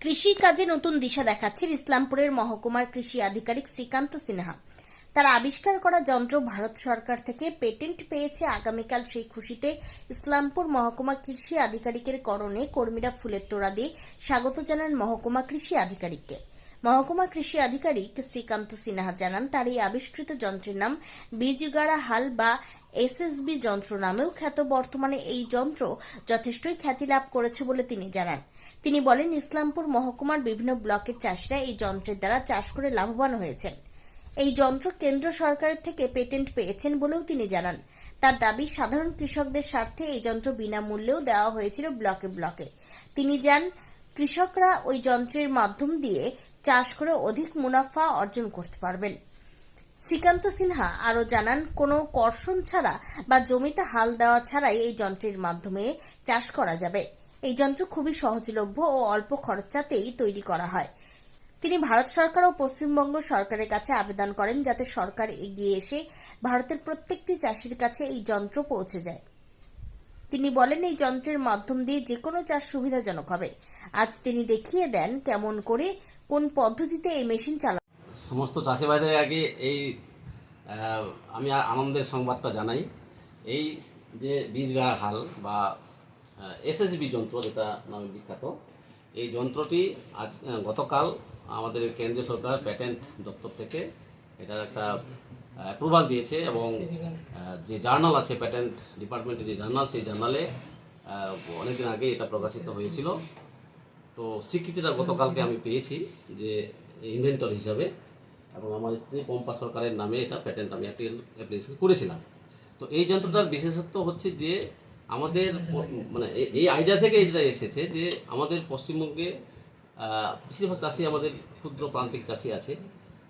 কৃষি কাজে নতুন দিশা দেখাচ্ছেন ইসলামপুরের মহকুমার কৃষি আধিকারিক শ্রীকান্ত সিনহা। তার আবিষ্কার করা যন্ত্র ভারত সরকার থেকে পেটেন্ট পেয়েছে। আগামীকাল সেই খুশিতে ইসলামপুর মহকুমা কৃষি আধিকারিকের করণে কর্মীরা ফুলের তোড়া দিয়ে স্বাগত জানান মহকুমা কৃষি আধিকারিককে। মহকুমা কৃষি আধিকারিক শ্রীকান্ত সিনহা জানান, তার এই আবিষ্কৃত যন্ত্রের নাম বীজগাড়া হাল বা এসএসবি যন্ত্র নামেও খ্যাত। বর্তমানে এই যন্ত্র যথেষ্টই খ্যাতি লাভ করেছে বলে তিনি জানান। তিনি বলেন, ইসলামপুর মহকুমার বিভিন্ন ব্লকের চাষিরা এই যন্ত্রের দ্বারা চাষ করে লাভবান হয়েছেন। এই যন্ত্র কেন্দ্র সরকারের থেকে পেটেন্ট পেয়েছেন বলেও তিনি জানান। তার দাবি, সাধারণ কৃষকদের স্বার্থে এই যন্ত্র বিনামূল্যেও দেওয়া হয়েছিল ব্লকে ব্লকে। তিনি জানান, কৃষকরা ওই যন্ত্রের মাধ্যম দিয়ে চাষ করে অধিক মুনাফা অর্জন করতে পারবেন। শ্রীকান্ত সিনহা আরও জানান, কোনো কর্ষণ ছাড়া বা জমিতে হাল দেওয়া ছাড়াই এই যন্ত্রের মাধ্যমে চাষ করা যাবে। এই যন্ত্র খুবই সহজলভ্য ও অল্প খরচাতেই তৈরি করা হয়। তিনি ভারত সরকার ও পশ্চিমবঙ্গ সরকারের কাছে আবেদন করেন যাতে সরকার এগিয়ে এসে ভারতের প্রত্যেকটি চাষির কাছে এই যন্ত্র পৌঁছে যায়। তিনি বলেন, এই যন্ত্রের মাধ্যম দিয়ে যে কোনো চাষ সুবিধাজনক হবে। আজ তিনি দেখিয়ে দেন কেমন করে কোন পদ্ধতিতে এই মেশিন চালানো। সমস্ত চাষি ভাইদের আগে আমি আনন্দের সংবাদটা জানাই। এই যে বীজগাড়া হাল বা এসএসবি যন্ত্র, যেটা নামে বিখ্যাত, এই যন্ত্রটি আজ গতকাল আমাদের কেন্দ্রীয় সরকার প্যাটেন্ট দপ্তর থেকে এটার একটা অ্যাপ্রুভাল দিয়েছে এবং যে জার্নাল আছে, প্যাটেন্ট ডিপার্টমেন্টের যে জার্নাল, সেই জার্নালে অনেকদিন আগে এটা প্রকাশিত হয়েছিল। তো স্বীকৃতিটা গতকালকে আমি পেয়েছি যে ইনভেন্টর হিসাবে, এবং আমার স্ত্রী পম্পা সরকারের নামে এটা প্যাটেন্ট আমি অ্যাপ্লিকেশন করেছিলাম। তো এই যন্ত্রটার বিশেষত্ব হচ্ছে যে আমাদের মানে এই আইডিয়া থেকে এটা এসেছে যে আমাদের পশ্চিমবঙ্গে বেশিরভাগ চাষি, আমাদের ক্ষুদ্র প্রান্তিক চাষি আছে,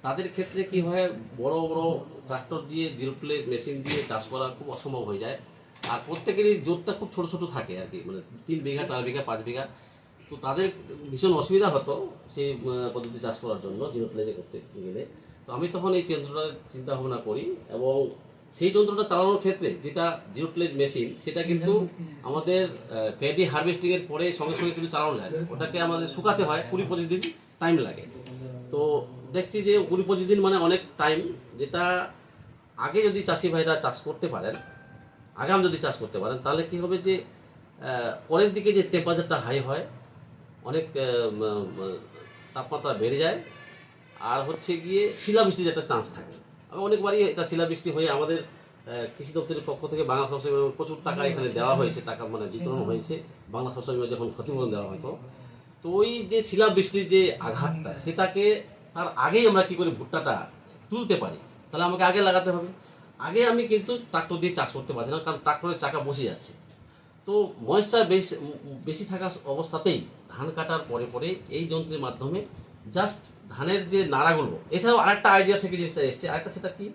তাদের ক্ষেত্রে কি হয়, বড় বড় ট্রাক্টর দিয়ে জিরো প্লেট মেশিন দিয়ে চাষ করা খুব অসম্ভব হয়ে যায়। আর প্রত্যেকেরই জোরটা খুব ছোট ছোট থাকে আর কি, মানে 3 বিঘা 4 বিঘা 5 বিঘা। তো তাদের ভীষণ অসুবিধা হতো সেই পদ্ধতি চাষ করার জন্য জিরো প্লেটে করতে গেলে। তো আমি তখন এই যন্ত্রটার চিন্তা ভাবনা করি, এবং সেই যন্ত্রটা চালানোর ক্ষেত্রে যেটা জিরো প্লেট মেশিন, সেটা কিন্তু আমাদের প্যাডি হারভেস্টিং এর পরে সঙ্গে সঙ্গে কিন্তু চালানো যায়। ওটাকে আমাদের শুকাতে হয়, 20-25 দিন টাইম লাগে। তো দেখছি যে 20-25 দিন মানে অনেক টাইম, যেটা আগে যদি চাষি ভাইরা চাষ করতে পারেন, আগাম যদি চাষ করতে পারেন, তাহলে কি হবে যে পরের দিকে যে টেম্পারেচারটা হাই হয়, অনেক তাপমাত্রা বেড়ে যায়, আর হচ্ছে গিয়ে শিলাবৃষ্টির একটা চান্স থাকে। আমি অনেকবারই এটা শিলাবৃষ্টি হয়ে আমাদের কৃষি দপ্তরের পক্ষ থেকে বাংলা শস্য বিমা প্রচুর টাকা এখানে দেওয়া হয়েছে, টাকা মানে বিতরণ হয়েছে বাংলা শস্য বিমা যখন ক্ষতিপূরণ দেওয়া হয়তো। তো ওই যে শিলাবৃষ্টির যে আঘাতটা, সেটাকে তার আগেই আমরা কি করে ভুট্টাটা তুলতে পারি, তাহলে আমাকে আগে লাগাতে হবে। আগে আমি কিন্তু ট্রাক্টর দিয়ে চাষ করতে পারছি না, কারণ ট্রাক্টরের চাকা বসে যাচ্ছে। তো ময়েশ্চার বেশি থাকা অবস্থাতেই ধান কাটার পরে পরে এই যন্ত্রের মাধ্যমে জাস্ট ধানের যে নাড়াগুলো, এছাড়াও আরেকটা আইডিয়া থেকে যেটা এসছে, আরেকটা সেটা কি,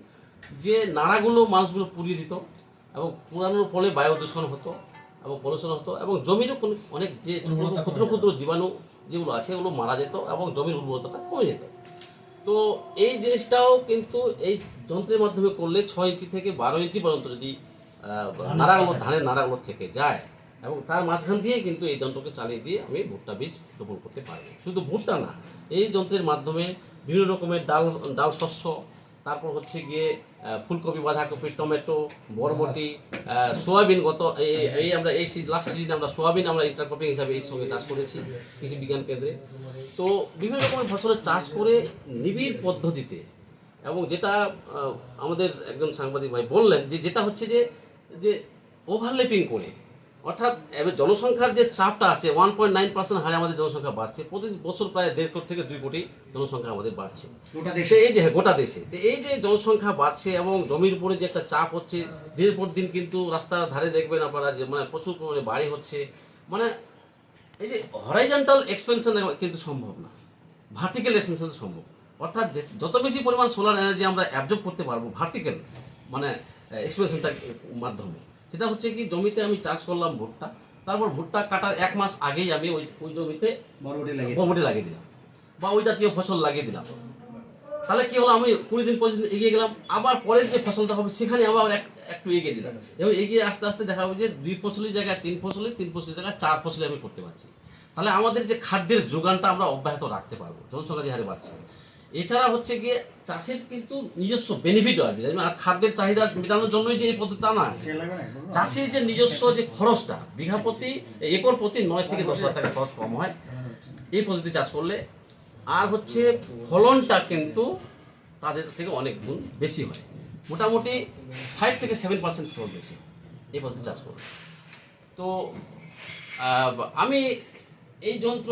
যে নাড়াগুলো মানুষগুলো পুড়িয়ে দিত, এবং পুরানোর ফলে বায়ু দূষণ হতো এবং পলিউশন হতো, এবং জমিরও অনেক যে ক্ষুদ্র ক্ষুদ্র জীবাণু যেগুলো আছে এগুলো মারা যেত, এবং জমির উর্বরতাটা কমে যেত। তো এই জিনিসটাও কিন্তু এই যন্ত্রের মাধ্যমে করলে 6 ইঞ্চি থেকে 12 ইঞ্চি পর্যন্ত যদি নাড়াগুলো, ধানের নাড়াগুলো থেকে যায়, এবং তার মাঝখান দিয়ে কিন্তু এই যন্ত্রকে চালিয়ে দিয়ে আমি ভুট্টা বীজ রোপণ করতে পারবো। শুধু ভুট্টা না, এই যন্ত্রের মাধ্যমে বিভিন্ন রকমের ডাল শস্য, তারপর হচ্ছে গিয়ে ফুলকপি, বাঁধাকপি, টমেটো, বরবটি, সোয়াবিন। আমরা এই লাস্ট সিজনে আমরা সোয়াবিন আমরা ইন্টারক্রপিং হিসাবে এই সঙ্গে চাষ করেছি কৃষি বিজ্ঞান কেন্দ্রে। তো বিভিন্ন রকমের ফসলের চাষ করে নিবিড় পদ্ধতিতে, এবং যেটা আমাদের একজন সাংবাদিক ভাই বললেন যে যেটা হচ্ছে যে ওভারল্যাপিং করে, অর্থাৎ জনসংখ্যার যে চাপটা আছে, 1.9% হারে আমাদের জনসংখ্যা বাড়ছে প্রতি বছর, প্রায় 1.5 কোটি থেকে 2 কোটি জনসংখ্যা আমাদের বাড়ছে এই যে গোটা দেশে। এই যে জনসংখ্যা বাড়ছে এবং জমির উপরে যে একটা চাপ হচ্ছে, দিনের পর দিন কিন্তু রাস্তার ধারে দেখবেন আপনারা যে মানে প্রচুর পরিমাণে বাড়ি হচ্ছে। মানে এই যে হরাইজন্টাল এক্সপেনশন কিন্তু সম্ভব না, ভার্টিক্যাল এক্সপেনশন সম্ভব। অর্থাৎ যত বেশি পরিমাণ সোলার এনার্জি আমরা অ্যাবজর্ব করতে পারবো ভার্টিক্যাল মানে এক্সপেনশনটার মাধ্যমে, সেটা হচ্ছে কি, জমিতে আমি চাষ করলাম ভুট্টা, তারপর ভুট্টা কাটার 1 মাস আগেই আমি ওই জমিতে বরবটি লাগিয়ে দিলাম বা ওই জাতীয় ফসল লাগিয়ে দিলাম। তাহলে কি হলো, আমি 20 দিন 25 দিন এগিয়ে গেলাম, আবার পরের যে ফসলটা হবে সেখানে আবার একটু এগিয়ে দিলাম, এবং এগিয়ে আস্তে আস্তে দেখা হবে যে 2 ফসলের জায়গায় 3 ফসলি, 3 ফসলের জায়গায় 4 ফসলি আমি করতে পারছি। তাহলে আমাদের যে খাদ্যের যোগানটা আমরা অব্যাহত রাখতে পারবো, জনসংখ্যা যে হারে বাড়ছে। এছাড়া হচ্ছে গিয়ে চাষের কিন্তু নিজস্ব বেনিফিট আছে, আর খাদ্যের চাহিদা মেটানোর জন্যই যে এই পদ্ধতি তা না, চাষের যে নিজস্ব যে খরচটা বিঘা প্রতি একর প্রতি 9 থেকে 10 হাজার টাকা খরচ কম হয় এই পদ্ধতি চাষ করলে। আর হচ্ছে ফলনটা কিন্তু তাদের থেকে অনেক গুণ বেশি হয়, মোটামুটি 5 থেকে 7% ফলন বেশি এই পদ্ধতি চাষ করলে। তো আমি এই যন্ত্র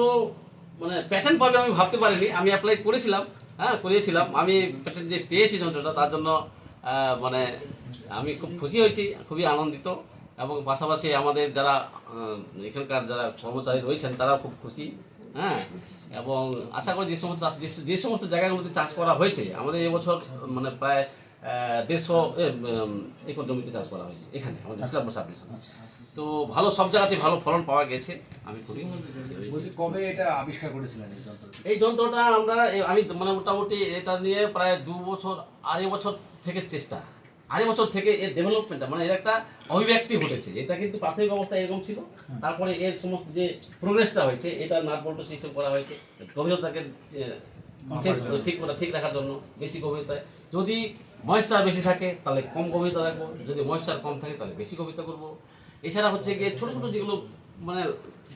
মানে প্যাটার্ন পাবে আমি ভাবতে পারিনি, আমি অ্যাপ্লাই করেছিলাম, করিয়েছিলাম, আমি প্যাটার্ন যে পেয়েছি যন্ত্রটা তার জন্য মানে আমি খুব খুশি হয়েছি, খুবই আনন্দিত। এবং পাশাপাশি আমাদের যারা এখানকার যারা কর্মচারী রয়েছেন তারাও খুব খুশি। এবং আশা করি যে সমস্ত জায়গাগুলোতে চাষ করা হয়েছে আমাদের এবছর মানে প্রায় 150 একর জমিতে চাষ করা হয়েছে এখানে আমাদের ইসলামপুর সাব ডিভিশনে। তো ভালো, সব জায়গাতেই ভালো ফলন পাওয়া গেছে। আমি খুবই কবে এটা আবিষ্কার করেছিলেন এই যন্ত্রটা? আমি মানে মোটামুটি এটা নিয়ে প্রায় 2 বছর, 2.5 বছর থেকে চেষ্টা, 2.5 বছর থেকে এর ডেভেলপমেন্টটা মানে এর একটা অভিব্যক্তি ঘটেছে। এটা কিন্তু প্রাথমিক অবস্থায় এরকম ছিল, তারপরে এর সমস্ত যে প্রোগ্রেসটা হয়েছে, এটা নাট বল্টু সিস্টেম করা হয়েছে গভীরতাকে ঠিক রাখার জন্য। বেশি গভীরতায় যদি ময়েশ্চার বেশি থাকে তাহলে কম গভীরতা রাখবো, যদি ময়েশ্চার কম থাকে তাহলে বেশি গভীরতা করবো। এছাড়া হচ্ছে গিয়ে ছোট ছোট যেগুলো মানে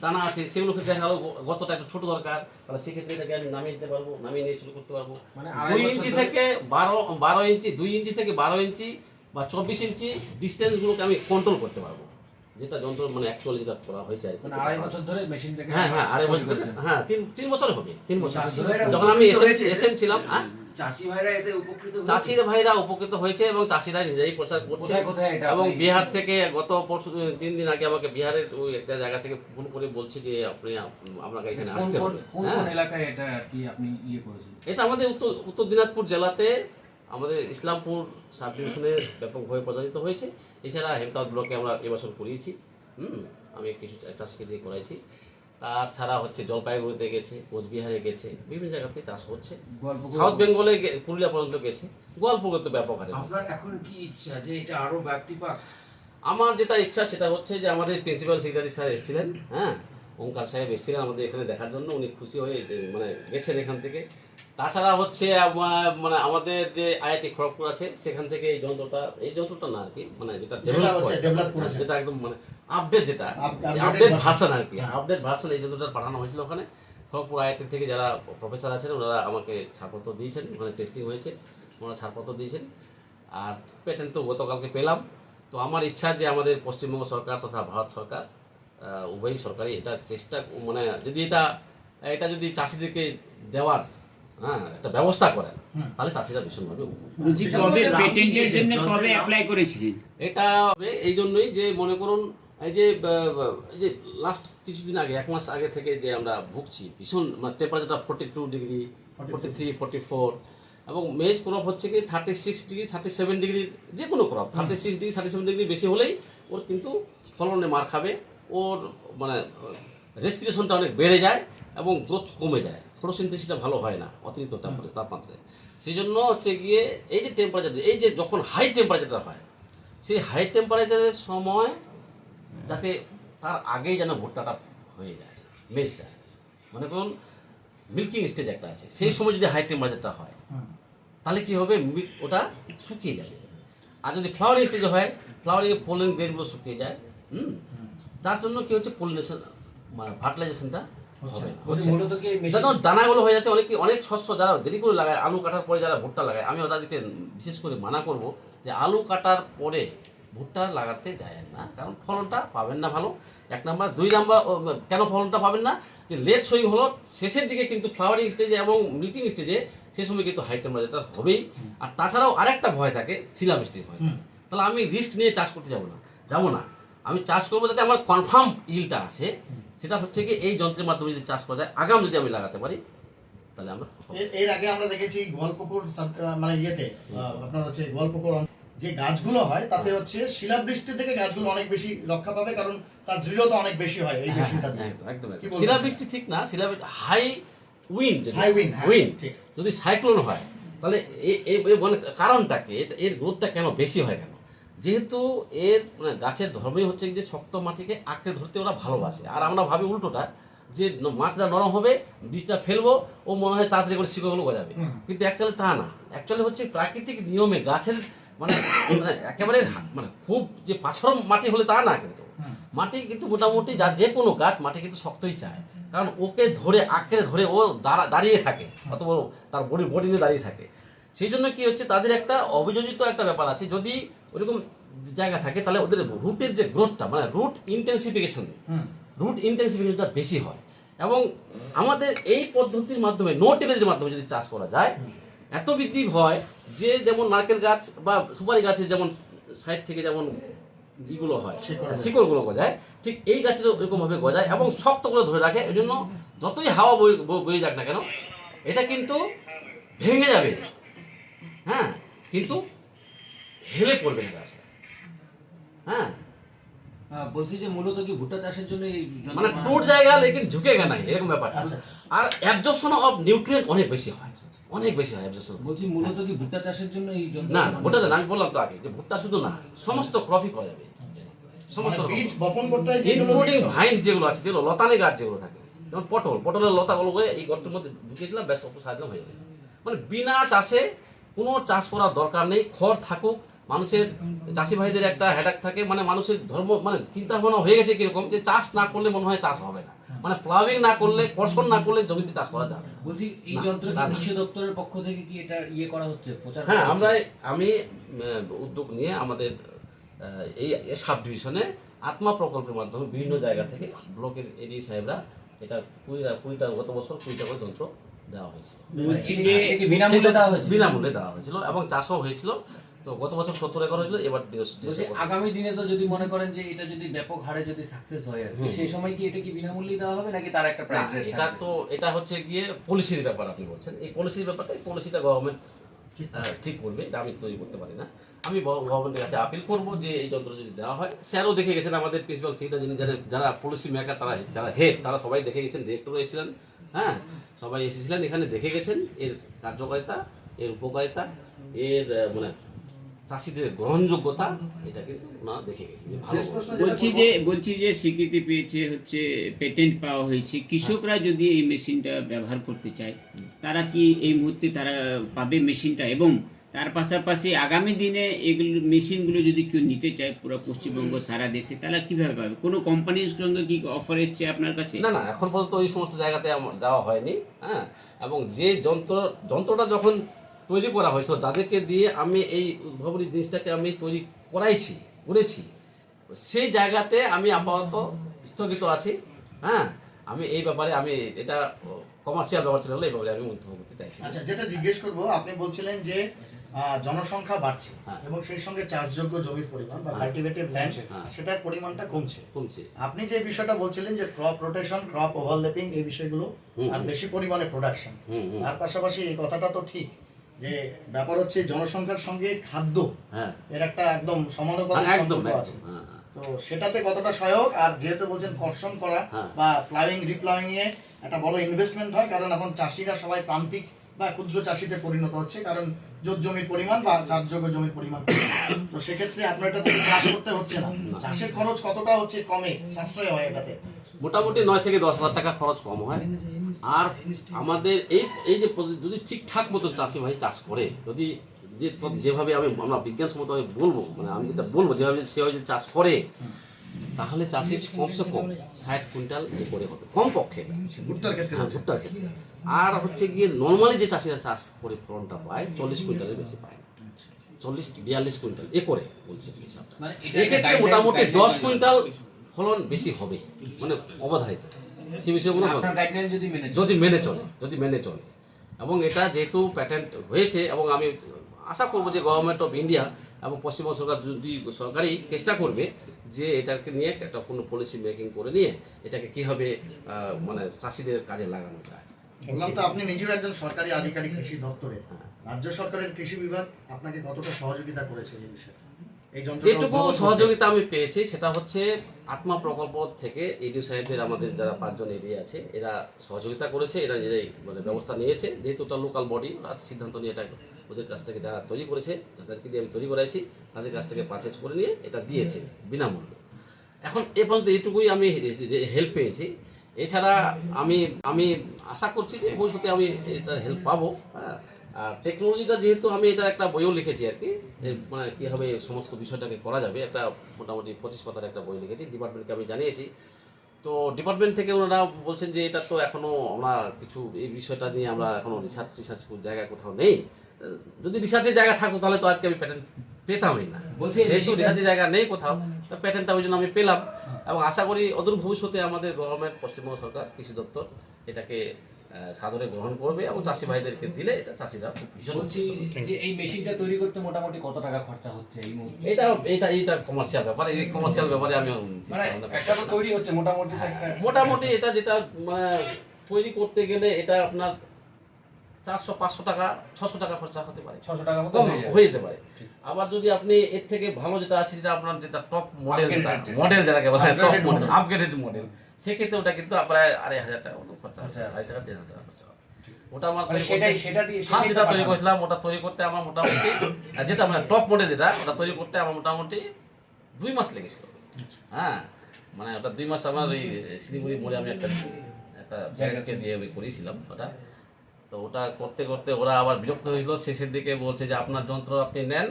দানা আছে সেগুলোকে দেখা গেল গতটা একটু ছোট দরকার, তাহলে সেক্ষেত্রে এটাকে আমি নামিয়ে দিতে পারবো, নামিয়ে নিয়ে শুরু করতে পারবো। 2 ইঞ্চি থেকে 12 ইঞ্চি, 2 ইঞ্চি থেকে 12 ইঞ্চি বা 24 ইঞ্চি ডিস্টেন্স গুলোকে আমি কন্ট্রোল করতে পারবো, যেটা যন্ত্র মানে অ্যাকচুয়ালি যেটা করা হয়েছে আর কি। 2.5 বছর ধরে মেশিনটাকে 2.5 বছর ধরে, 3 বছর হবে, 3 বছর যখন আমি এসেন ছিলাম। চাষিরা ভাইরা উপকৃত হয়েছে এবং চাষিরা নিজেই প্রচার করছে। এবং বিহার থেকে গত পরশু 3 দিন আগে আমাকে বিহারের ওই একটা জায়গা থেকে ফোন করে বলছে যে আপনাকে এখানে আসতে হবে। কোন এলাকায় এটা আর কি আপনি করেছেন? এটা আমাদের উত্তর দিনাজপুর জেলাতে আমাদের ইসলামপুর সাব ডিভিশনে ব্যাপকভাবে প্রচারিত হয়েছে। এছাড়া হেমতাবাদ ব্লকে আমরা এবছর করিয়েছি, আমি কিছু চাষকে দিয়ে করাইছি। তাছাড়া হচ্ছে জলপাইগুড়িতে গেছে, কোচবিহারে গেছে, বিভিন্ন জায়গাতে চাষ হচ্ছে, সাউথ বেঙ্গলে পুরুলিয়া পর্যন্ত গেছে, গোয়ালপুরে তো ব্যাপক হারে। আপনার এখন কি ইচ্ছা যে এটা আরো ব্যাপ্তি পাক? আমার যেটা ইচ্ছা সেটা হচ্ছে যে আমাদের প্রিন্সিপাল সেক্রেটারি স্যার এসেছিলেন, ওঙ্কার সাহেব এসেছিলেন আমাদের এখানে দেখার জন্য, উনি খুশি হয়ে মানে গেছেন এখান থেকে। তাছাড়া হচ্ছে মানে আমাদের যে আইআইটি খড়গপুর আছে সেখান থেকে এই যন্ত্রটা না আর কি, মানে যেটা ডেভেলপ করেছে, যেটা একদম মানে আপডেট, যেটা আপডেট ভার্সন আর কি, আপডেট ভার্সন এই যন্ত্রটা পাঠানো হয়েছিল ওখানে। খড়গপুর আইআইটি থেকে যারা প্রফেসর আছেন ওনারা আমাকে ছাড়পত্র দিয়েছেন, ওখানে টেস্টিং হয়েছে, ওনারা ছাড়পত্র দিয়েছেন। আর পেটেন্ট তো গতকালকে পেলাম। তো আমার ইচ্ছা যে আমাদের পশ্চিমবঙ্গ সরকার তথা ভারত সরকার উভয় সরকারই এটা চেষ্টা মানে যদি এটা যদি চাষিদেরকে দেওয়ার একটা ব্যবস্থা করেন তাহলে চাষিরা ভীষণভাবে এটা এই জন্যই যে মনে করুন এই যে লাস্ট কিছুদিন আগে 1 মাস আগে থেকে যে আমরা ভুগছি ভীষণ মানে টেম্পারেচারটা 42 ডিগ্রি, 43, 44, এবং মেজ ক্রপ হচ্ছে কি 36 ডিগ্রি 37 ডিগ্রির যে কোনো ক্রপ 36 ডিগ্রি 37 ডিগ্রি বেশি হলেই ওর কিন্তু ফলনে মার খাবে, ওর মানে রেসপিরেশনটা অনেক বেড়ে যায় এবং গ্রোথ কমে যায়, ফটোসিনথেসিসটা ভালো হয় না অতিরিক্ত তাপমাত্রায়। সেই জন্য হচ্ছে গিয়ে এই যে টেম্পারেচার, এই যে যখন হাই টেম্পারেচারটা হয় সেই হাই টেম্পারেচারের সময় যাতে তার আগেই যেন ভুট্টাটা হয়ে যায়, মেজটা মনে করুন মিল্কিং স্টেজ একটা আছে, সেই সময় যদি হাই টেম্পারেচারটা হয় তাহলে কি হবে, ওটা শুকিয়ে যাবে। আর যদি ফ্লাওয়ারিং স্টেজে হয়, ফ্লাওয়ারিং পোলেন গ্রেনগুলো শুকিয়ে যায়, তার জন্য কি হচ্ছে পলিনেশন মানে ফার্টিলাইজেশনটা যখন দানাগুলো হয়ে যাচ্ছে। অনেক শস্য যারা দেরি করে লাগায়, আলু কাটার পরে যারা ভুট্টা লাগায়, আমি ওদেরকে বিশেষ করে মানা করব যে আলু কাটার পরে ভুট্টা লাগাতে যায় না, কারণ ফলনটা পাবেন না ভালো, 1 নাম্বার। 2 নাম্বার কেন ফলনটা পাবেন না, যে লেট সোয়িং হলো শেষের দিকে কিন্তু ফ্লাওয়ারিং স্টেজে এবং মিল্কিং স্টেজে সেই সময় কিন্তু হাই টেম্পারেচার হবেই। আর তাছাড়াও আরেকটা ভয় থাকে শিলাবৃষ্টির ভয়। তাহলে আমি রিস্ক নিয়ে চাষ করতে যাবো না, আমি চাষ করবো যাতে আমার কনফার্ম ইলটা আসে। সেটা হচ্ছে কি এই যন্ত্রের মাধ্যমে যদি চাষ করা যায়, আগাম যদি আমি লাগাতে পারি তাহলে আমরা। এর আগে আমরা দেখেছি গোয়ালপুকুর মানে আপনার হচ্ছে গোয়ালপুকুর যে গাছগুলো হয় তাতে হচ্ছে শিলাবৃষ্টি থেকে গাছগুলো অনেক বেশি রক্ষা পাবে, কারণ তার দৃঢ়তা অনেক বেশি হয় এই মেশিনটাতে। একদম শিলাবৃষ্টি ঠিক না, শিলাবৃষ্টি হাই উইন্ড, যদি সাইক্লোন হয় তাহলে কারণটা কি, এর গ্রোথটা কেন বেশি হয় কেন, যেহেতু এর গাছের ধর্মই হচ্ছে যে শক্ত মাটিকে আঁকড়ে ধরতে ওরা ভালোবাসে। আর আমরা ভাবি উল্টোটা, যে মাটিটা নরম হবে, বীজটা ফেলবো, ও মনে হয় তাড়াতাড়ি করে শিকড়গুলো গজাবে। কিন্তু অ্যাকচুয়ালি তা না, অ্যাকচুয়ালি হচ্ছে প্রাকৃতিক নিয়মে গাছের মানে মানে একেবারে মানে খুব যে পাথর মাটি হলে তা না, কিন্তু মাটি কিন্তু মোটামুটি যে কোনো গাছ মাটি কিন্তু শক্তই চায়, কারণ ওকে ধরে আঁকড়ে ধরে ও দাঁড়িয়ে থাকে, অত বড় তার বডি নিয়ে দাঁড়িয়ে থাকে। সেই জন্য কি হচ্ছে, তাদের একটা অভিযোজিত একটা ব্যাপার আছে, যদি ওরকম জায়গা থাকে তাহলে ওদের রুটের যে গ্রোথটা মানে রুট ইন্টেন্সিফিকেশনটা বেশি হয়। এবং আমাদের এই পদ্ধতির মাধ্যমে নো টিলেজের মাধ্যমে যদি চাষ করা যায়, এত বৃদ্ধি হয় যে যেমন নারকেল গাছ বা সুপারি গাছের যেমন সাইড থেকে যেমন ইগুলো হয়, শিকড়গুলো গজায়, ঠিক এই গাছেরও এরকম ভাবে গজায় এবং শক্ত করে ধরে রাখে। এই জন্য যতই হাওয়া বয়ে যাক না কেন, এটা কিন্তু ভেঙে যাবে, হ্যাঁ, কিন্তু হেলে পড়বে না গাছ। হ্যাঁ, বলছি যে মূলত কি ভুট্টা চাষের জন্য এই মানে টুট জায়গা লেকিন ঝুঁকেগা নাই, এরকম ব্যাপারটা। আর অ্যাবজর্পশন অফ নিউট্রিয়েন্ট অনেক বেশি হয়, অনেক বেশি হয় অ্যাবজর্পশন। বলছি মূলত কি ভুট্টা চাষের জন্য এই যন্ত্র? না, ভুট্টা আমি বললাম তো আগে যে ভুট্টা শুধু না, সমস্ত ক্রপই করা যাবে, সমস্ত মানে বীজ বপন করতে হয় যেগুলো ইনক্লুডিং বীজ- ভাইন যেগুলো আছে, যেগুলো লতানে গাছ যেগুলো থাকে, যেমন পটলের লতাগুলো এই গর্তের মধ্যে ঢুকিয়ে দিলাম, ব্যাস একটু সাহায্য হয়ে যাবে। মানে বিনা চাষে কোনো চাষ করার দরকার নেই। খড় থাকুক, মানুষের চাষি ভাইদের একটা হেডাক থাকে, মানে মানুষের ধর্ম মানে চিন্তা ভাবনা হয়ে গেছে কিরকম, যে চাষ না করলে মনে হয় চাষ হবে না, মানে প্লাউইং না করলে, কর্ষণ না করলে জমিতে চাষ করা যাবে না। বলছি এই না, যন্ত্র না, না। কৃষি দপ্তরের পক্ষ থেকে কি এটা করা হচ্ছে, প্রচার হ্যাঁ, করা হচ্ছে? আমি উদ্যোগ নিয়ে আমাদের এই সাব ডিভিশনে আত্মা প্রকল্পের মাধ্যমে বিভিন্ন জায়গা থেকে ব্লকের এডি সাহেবরা এটা 20টা গত বছর 20টা করে যন্ত্র দেওয়া হয়েছিল, বলছি যে একে বিনামূল্যে দেওয়া হয়েছে? বিনামূল্যে দেওয়া হয়েছিল এবং চাষও হয়েছিল। তো গত বছর 70 একর হয়েছিল, এবার বলছি আগামী দিনে তো যদি মনে করেন যে এটা যদি ব্যাপক হারে যদি সাকসেস হয় আর কি, সেই সময় কি এটা কি বিনামূল্যে দেওয়া হবে নাকি তার একটা প্রাইস রেট এটা তো এটা হচ্ছে গিয়ে পলিসির ব্যাপার। আপনি বলছেন এই পলিসির ব্যাপারটা, এই পলিসিটা গভর্নমেন্ট ঠিক করবে, এটা আমি তৈরি করতে পারি না। আমি গভর্নমেন্টের কাছে আপিল করবো যে এই যন্ত্র যদি দেওয়া হয়। স্যারও দেখে গেছেন, আমাদের প্রিন্সিপাল সেক্রেটারি যিনি যারা পলিসি মেকার, যারা হেড, তারা সবাই দেখে গেছেন, ডিরেক্টরও এসেছিলেন, হ্যাঁ, সবাই এসেছিলেন, এখানে দেখে গেছেন এর কার্যকারিতা, এর উপকারিতা, এর মানে চাষিদের গ্রহণযোগ্যতা, এটা কিন্তু ওনারা দেখে গেছেন। শেষ প্রশ্ন যেটা বলছি যে স্বীকৃতি পেয়েছে, হচ্ছে পেটেন্ট পাওয়া হয়েছে, কৃষকরা যদি এই মেশিনটা ব্যবহার করতে চায় তারা কি এই মুহূর্তে তারা পাবে মেশিনটা? এবং তার পাশাপাশি আগামী দিনে এগুলো মেশিনগুলো যদি কেউ নিতে চায় পুরো পশ্চিমবঙ্গ সারা দেশে, তারা কিভাবে পাবে? কোনো কোম্পানির সঙ্গে কি অফার এসছে আপনার কাছে? না, এখন পর্যন্ত ওই সমস্ত জায়গাতে দেওয়া হয়নি। হ্যাঁ, এবং যে যন্ত্রটা যখন তৈরি করা হয়েছিল, তাদেরকে দিয়ে আমি এই উদ্ভাবনী জিনিসটাকে আমি তৈরি করেছি, সেই জায়গাতে আমি আপাতত স্থগিত আছি। হ্যাঁ, আমি এই ব্যাপারে আমি এটা কমার্শিয়াল ব্যাপার ছিল, এই ব্যাপারে আমি মন্তব্য করতে চাইছি। আচ্ছা, যেটা জিজ্ঞেস করবো, আপনি বলছিলেন যে জনসংখ্যা বাড়ছে হ্যাঁ। এবং সেই সঙ্গে চাষযোগ্য জমির পরিমাণ বা হ্যাঁ। কাল্টিভেটেড ল্যান্ড, হ্যাঁ। সেটার পরিমাণটা কমছে। কমছে। আপনি যে বিষয়টা বলছিলেন যে ক্রপ রোটেশন, ক্রপ ওভারল্যাপিং, এই বিষয়গুলো আর বেশি পরিমাণে প্রোডাকশন, তার পাশাপাশি এই কথাটা তো ঠিক যে ব্যাপার হচ্ছে জনসংখ্যার সঙ্গে খাদ্য, হ্যাঁ, এর একটা একদম সমানুপাতিক একদম সম্পর্ক আছে। হ্যাঁ। তো সেটাতে কতটা সহায়ক? আর যেহেতু বলছেন কর্ষণ করা হ্যাঁ। বা প্লাউইং রিপ্লাউইং এ একটা বড় ইনভেস্টমেন্ট হয়, কারণ এখন চাষিরা সবাই প্রান্তিক বা ক্ষুদ্র চাষিতে পরিণত হচ্ছে, কারণ জোত জমির পরিমাণ বা চাষযোগ্য জমির পরিমাণ কমে। তো সেক্ষেত্রে আপনার এটা থেকে চাষ করতে হচ্ছে না, চাষের খরচ কতটা হচ্ছে কমে, সাশ্রয় হয় এটাতে? মোটামুটি 9 থেকে 10 হাজার টাকা খরচ কম হয়। আর আমাদের এই যে যদি ঠিকঠাক মতো চাষি ভাই চাষ করে, যদি যেভাবে আমরা বিজ্ঞানসম্মতভাবে বলবো, মানে আমি যেটা বলবো যেভাবে সেভাবে যদি চাষ করে, তাহলে চাষির কমসে কম 60 কুইন্টাল করে হবে কমপক্ষে, ভুট্টার ক্ষেত্রে হ্যাঁ, হচ্ছে। ভুট্টার ক্ষেত্রে। আর হচ্ছে গিয়ে নর্মালি যে চাষিরা চাষ করে ফলনটা পায় 40 কুইন্টালের বেশি পায়, 40-42 কুইন্টাল করে বলছে হিসাবটা। মানে এক্ষেত্রে মোটামুটি 10 কুইন্টাল ফলন বেশি হবে, মানে অবধারিত। সে বিষয়গুলো আপনার গাইডলাইন যদি মেনে চলে এবং এটা যেহেতু প্যাটেন্ট হয়েছে, এবং আমি আশা করবো যে গভর্নমেন্ট অফ ইন্ডিয়া এবং পশ্চিমবঙ্গ সরকার যদি সরকারি চেষ্টা করবে যে এটাকে নিয়ে একটা কোনো পলিসি মেকিং করে নিয়ে এটাকে কিভাবে মানে চাষিদের কাজে লাগানো যায়। বললাম তো, আপনি নিজেও একজন সরকারি আধিকারিক কৃষি দপ্তরে, রাজ্য সরকারের কৃষি বিভাগ আপনাকে কতটা সহযোগিতা করেছে এই বিষয়ে? এই যন্ত্রটা যেটুকু উদ্ভাবন করতে? সহযোগিতা আমি পেয়েছি সেটা হচ্ছে আত্মা প্রকল্প থেকে এডিও সাহেবদের, আমাদের যারা 5 জন এডি আছে, এরা সহযোগিতা করেছে, এরা নিজেরাই মানে ব্যবস্থা নিয়েছে, যেহেতু ওটা লোকাল বডি, ওরা সিদ্ধান্ত নিয়ে এটা ওদের কাছ থেকে যারা তৈরি করেছে, যাদেরকে দিয়ে আমি তৈরি করাইছি, তাদের কাছ থেকে পারচেজ করে নিয়ে এটা দিয়েছে বিনামূল্যে। এখন এ পর্যন্ত এইটুকুই আমি হেল্প পেয়েছি। এছাড়া আমি আমি আশা করছি যে ভবিষ্যতে আমি এটা হেল্প পাবো। হ্যাঁ, আর টেকনোলজিটা যেহেতু আমি এটা একটা বইও লিখেছি আর কি, যে মানে কীভাবে সমস্ত বিষয়টাকে করা যাবে, একটা মোটামুটি 25 পাতার একটা বই লিখেছি, ডিপার্টমেন্টকে আমি জানিয়েছি। তো ডিপার্টমেন্ট থেকে ওনারা বলছেন যে এটা তো এখনো আমরা কিছু এই বিষয়টা নিয়ে আমরা এখনো রিসার্চ জায়গা কোথাও নেই। যদি রিসার্চের জায়গা থাকতো তাহলে তো আজকে আমি প্যাটেন্ট পেতামই না। বলছি যেহেতু রিসার্চের জায়গা নেই কোথাও, তো প্যাটেন্টটা ওই জন্য আমি পেলাম, এবং আশা করি অদূর ভবিষ্যতে আমাদের গভর্নমেন্ট, পশ্চিমবঙ্গ সরকার কৃষি দপ্তর এটাকে সাদরে গ্রহণ করবে, এবং চাষি ভাইদেরকে দিলে এটা চাষিরা খুব ভীষণ। বলছি যে এই মেশিনটা তৈরি করতে মোটামুটি কত টাকা খরচা হচ্ছে এই মুহূর্তে? এটা কমার্শিয়াল ব্যাপার, এই কমার্শিয়াল ব্যাপারে আমি মানে একটা তো তৈরি হচ্ছে মোটামুটি মোটামুটি এটা যেটা মানে তৈরি করতে গেলে এটা আপনার 400-500 টাকা 600 টাকা খরচা হতে পারে, 600 টাকা মতো কম হয়ে যাবে। হয়ে যেতে পারে। আবার যদি আপনি এর থেকে ভালো যেটা আছে, যেটা আপনার যেটা টপ মডেল, মডেল যেটাকে বলা হয় টপ মডেল, আপগ্রেডেড মডেল, সেক্ষেত্রে ওটা কিন্তু প্রায় 2500 টাকা মতো খরচা হবে, 2500-3000 টাকা খরচা হবে। ওটা আমার মানে সেটা দিয়ে যেটা তৈরি করেছিলাম, ওটা তৈরি করতে আমার মোটামুটি যেটা মানে টপ মডেল যেটা, ওটা তৈরি করতে আমার মোটামুটি 2 মাস লেগেছিল। হ্যাঁ, মানে ওটা 2 মাস আমার ওই শিলিগুড়ি মোড়ে আমি একটা জায়গাকে দিয়ে করেছিলাম ওটা। তো ওটা করতে করতে ওরা আবার বিরক্ত হয়েছিল, শেষের দিকে বলছে যে আপনার যন্ত্র আপনি নেন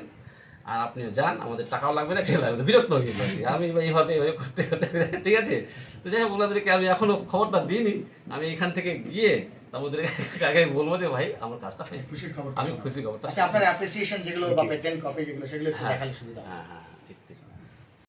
আর আপনি যান, আমাদের টাকাও লাগবে না, খেয়ে লাগবে, বিরক্ত হয়ে গেল। আমি এইভাবে করতে করতে ঠিক আছে। তো যাই হোক, ওনাদেরকে আমি এখনো খবরটা দিইনি, আমি এখান থেকে গিয়ে তাদের আগে বলবো যে ভাই আমার কাজটা খুশির খবর। আমি খুশি খবরটা। আচ্ছা, আপনার অ্যাপ্রিসিয়েশন যেগুলো বা পেটেন্ট কপি যেগুলো, সেগুলো একটু দেখালে সুবিধা হয়। হ্যাঁ হ্যাঁ